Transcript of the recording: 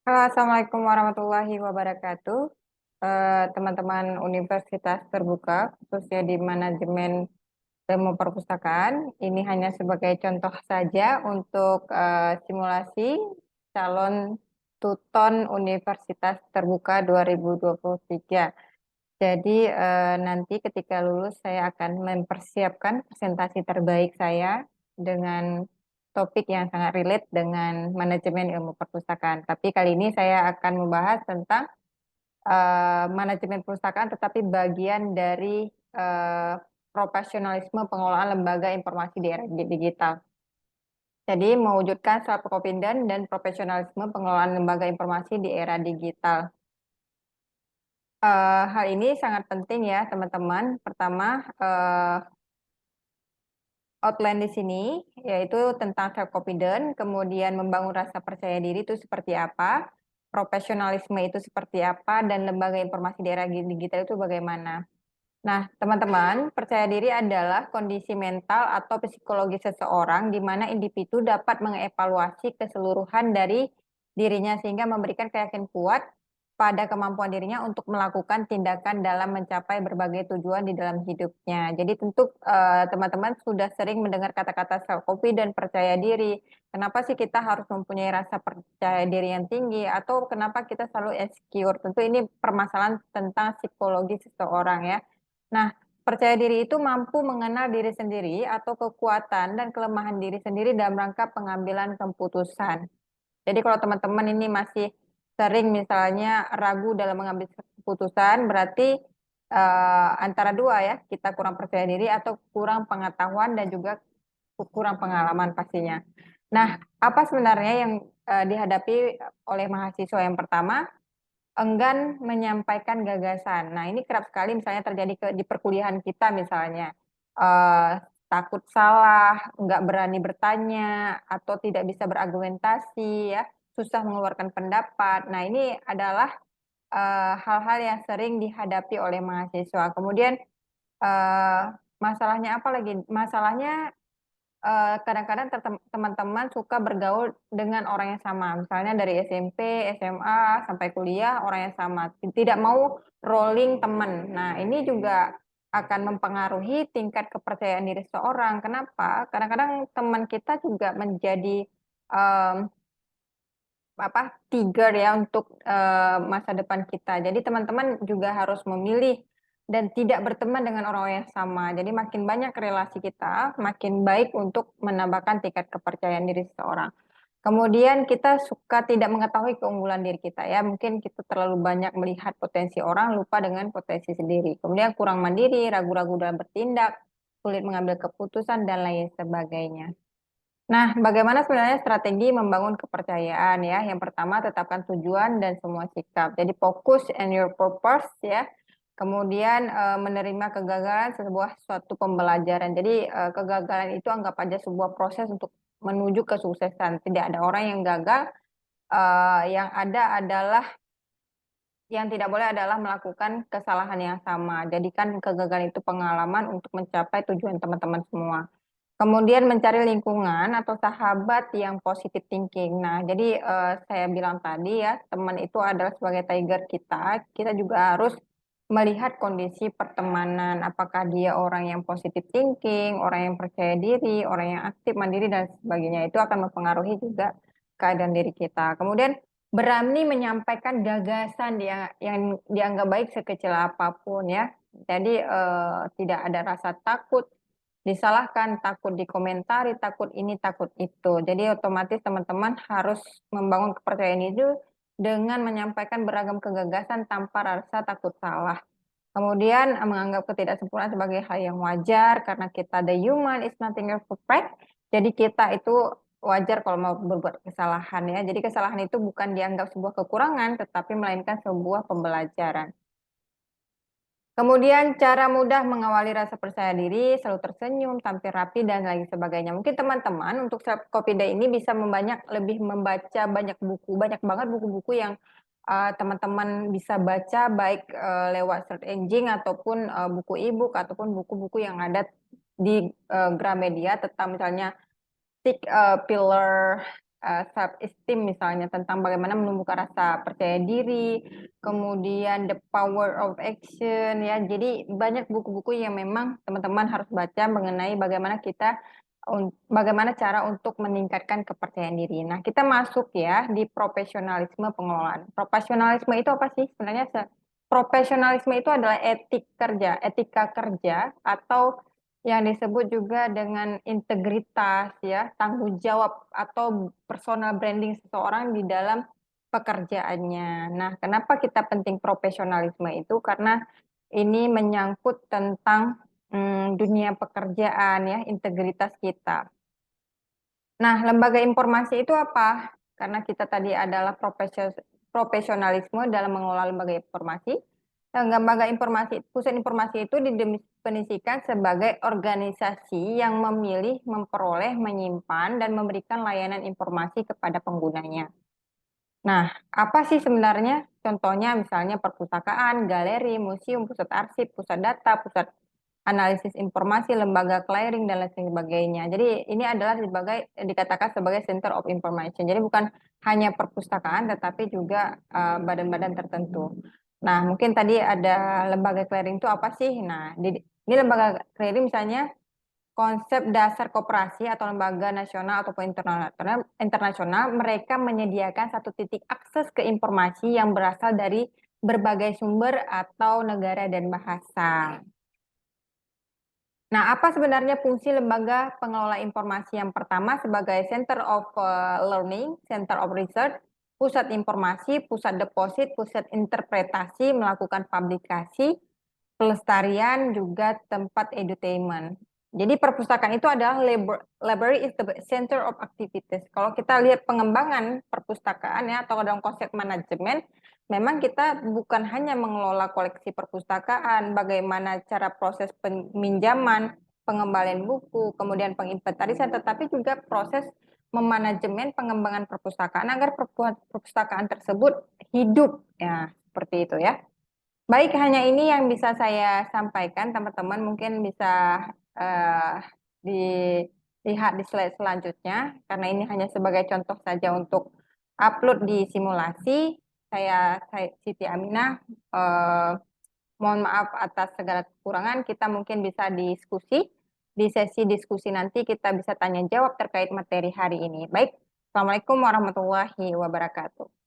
Halo, Assalamualaikum warahmatullahi wabarakatuh. Teman-teman Universitas Terbuka, khususnya di manajemen ilmu perpustakaan, ini hanya sebagai contoh saja untuk simulasi calon Tuton Universitas Terbuka 2023. Jadi nanti ketika lulus saya akan mempersiapkan presentasi terbaik saya dengan topik yang sangat relate dengan manajemen ilmu perpustakaan. Tapi kali ini saya akan membahas tentang manajemen perpustakaan, tetapi bagian dari eh, profesionalisme pengelolaan lembaga informasi di era digital. Jadi mewujudkan self-confidence dan profesionalisme pengelolaan lembaga informasi di era digital. Hal ini sangat penting ya teman-teman. Pertama, outline di sini yaitu tentang self confidence, kemudian membangun rasa percaya diri itu seperti apa, profesionalisme itu seperti apa, dan lembaga informasi di era digital itu bagaimana. Nah, teman-teman, percaya diri adalah kondisi mental atau psikologi seseorang di mana individu dapat mengevaluasi keseluruhan dari dirinya sehingga memberikan keyakinan kuat pada kemampuan dirinya untuk melakukan tindakan dalam mencapai berbagai tujuan di dalam hidupnya. Jadi tentu teman-teman sudah sering mendengar kata-kata self confidence dan percaya diri. Kenapa sih kita harus mempunyai rasa percaya diri yang tinggi atau kenapa kita selalu insecure? Tentu ini permasalahan tentang psikologi seseorang ya. Nah, percaya diri itu mampu mengenal diri sendiri atau kekuatan dan kelemahan diri sendiri dalam rangka pengambilan keputusan. Jadi kalau teman-teman ini masih sering misalnya ragu dalam mengambil keputusan, berarti antara dua ya, kita kurang percaya diri atau kurang pengetahuan dan juga kurang pengalaman pastinya. Nah, apa sebenarnya yang dihadapi oleh mahasiswa yang pertama? Enggan menyampaikan gagasan. Nah, ini kerap sekali misalnya terjadi di perkuliahan kita misalnya. Eh, Takut salah, nggak berani bertanya, atau tidak bisa berargumentasi, ya, susah mengeluarkan pendapat. Nah, ini adalah hal-hal yang sering dihadapi oleh mahasiswa. Kemudian eh, masalahnya apa lagi? Masalahnya kadang-kadang teman-teman suka bergaul dengan orang yang sama. Misalnya dari SMP, SMA, sampai kuliah, orang yang sama. Tidak mau rolling teman. Nah, ini juga akan mempengaruhi tingkat kepercayaan diri seseorang. Kenapa? Kadang-kadang teman kita juga menjadi em, trigger ya untuk masa depan kita. Jadi teman-teman juga harus memilih dan tidak berteman dengan orang yang sama. Jadi makin banyak relasi kita, makin baik untuk menambahkan tingkat kepercayaan diri seseorang. Kemudian kita suka tidak mengetahui keunggulan diri kita ya. Mungkin kita terlalu banyak melihat potensi orang, lupa dengan potensi sendiri. Kemudian kurang mandiri, ragu-ragu dalam bertindak, sulit mengambil keputusan dan lain sebagainya. Nah, bagaimana sebenarnya strategi membangun kepercayaan ya? Yang pertama, tetapkan tujuan dan semua sikap. Jadi fokus and your purpose ya. Kemudian menerima kegagalan sebuah suatu pembelajaran. Jadi kegagalan itu anggap aja sebuah proses untuk menuju kesuksesan. Tidak ada orang yang gagal. Yang ada adalah yang tidak boleh adalah melakukan kesalahan yang sama. Jadikan kegagalan itu pengalaman untuk mencapai tujuan teman-teman semua. Kemudian mencari lingkungan atau sahabat yang positive thinking. Nah, jadi saya bilang tadi ya, teman itu adalah sebagai tiger kita. Kita juga harus melihat kondisi pertemanan. Apakah dia orang yang positive thinking, orang yang percaya diri, orang yang aktif, mandiri, dan sebagainya. Itu akan mempengaruhi juga keadaan diri kita. Kemudian berani menyampaikan gagasan yang dianggap baik sekecil apapun ya. Jadi tidak ada rasa takut disalahkan, takut dikomentari, takut ini, takut itu. Jadi otomatis teman-teman harus membangun kepercayaan itu dengan menyampaikan beragam kegagasan tanpa rasa takut salah. Kemudian menganggap ketidaksempurnaan sebagai hal yang wajar karena kita the human is nothing is perfect. Jadi kita itu wajar kalau mau berbuat kesalahan ya. Jadi kesalahan itu bukan dianggap sebuah kekurangan, tetapi melainkan sebuah pembelajaran. Kemudian cara mudah mengawali rasa percaya diri, selalu tersenyum, tampil rapi, dan lain sebagainya. Mungkin teman-teman untuk self confidence ini bisa lebih membaca banyak buku, banyak banget buku-buku yang teman-teman bisa baca baik lewat search engine ataupun buku e-book ataupun buku-buku yang ada di Gramedia tentang misalnya Six Pillar self esteem misalnya, tentang bagaimana menumbuhkan rasa percaya diri, kemudian the power of action ya. Jadi banyak buku-buku yang memang teman-teman harus baca mengenai bagaimana cara untuk meningkatkan kepercayaan diri. Nah, kita masuk ya di profesionalisme pengelolaan. Profesionalisme itu apa sih? Sebenarnya profesionalisme itu adalah etika kerja atau yang disebut juga dengan integritas ya, tanggung jawab atau personal branding seseorang di dalam pekerjaannya. Nah, kenapa kita penting profesionalisme itu? Karena ini menyangkut tentang dunia pekerjaan ya, integritas kita. Nah, lembaga informasi itu apa? Karena kita tadi adalah profesionalisme dalam mengelola lembaga informasi. Lembaga informasi, pusat informasi itu didefinisikan sebagai organisasi yang memilih, memperoleh, menyimpan, dan memberikan layanan informasi kepada penggunanya. Nah, apa sih sebenarnya? Contohnya misalnya perpustakaan, galeri, museum, pusat arsip, pusat data, pusat analisis informasi, lembaga clearing, dan lain sebagainya. Jadi ini adalah dikatakan sebagai center of information. Jadi bukan hanya perpustakaan, tetapi juga badan-badan tertentu. Nah, mungkin tadi ada lembaga clearing itu apa sih? Nah, ini lembaga clearing misalnya konsep dasar koperasi atau lembaga nasional ataupun internasional, mereka menyediakan satu titik akses ke informasi yang berasal dari berbagai sumber atau negara dan bahasa. Nah, apa sebenarnya fungsi lembaga pengelola informasi? Yang pertama sebagai Center of Learning, Center of Research, pusat informasi, pusat deposit, pusat interpretasi, melakukan publikasi, pelestarian, juga tempat edutainment. Jadi perpustakaan itu adalah library is the center of activities. Kalau kita lihat pengembangan perpustakaan ya atau dalam konsep manajemen, memang kita bukan hanya mengelola koleksi perpustakaan, bagaimana cara proses peminjaman, pengembalian buku, kemudian penginventarisan, tetapi juga proses memanajemen pengembangan perpustakaan agar perpustakaan tersebut hidup ya, seperti itu ya. Baik, hanya ini yang bisa saya sampaikan, teman-teman mungkin bisa dilihat di slide selanjutnya, karena ini hanya sebagai contoh saja untuk upload di simulasi. Saya Siti Aminah, mohon maaf atas segala kekurangan, kita mungkin bisa diskusi. Di sesi diskusi nanti kita bisa tanya jawab terkait materi hari ini. Baik, Assalamualaikum warahmatullahi wabarakatuh.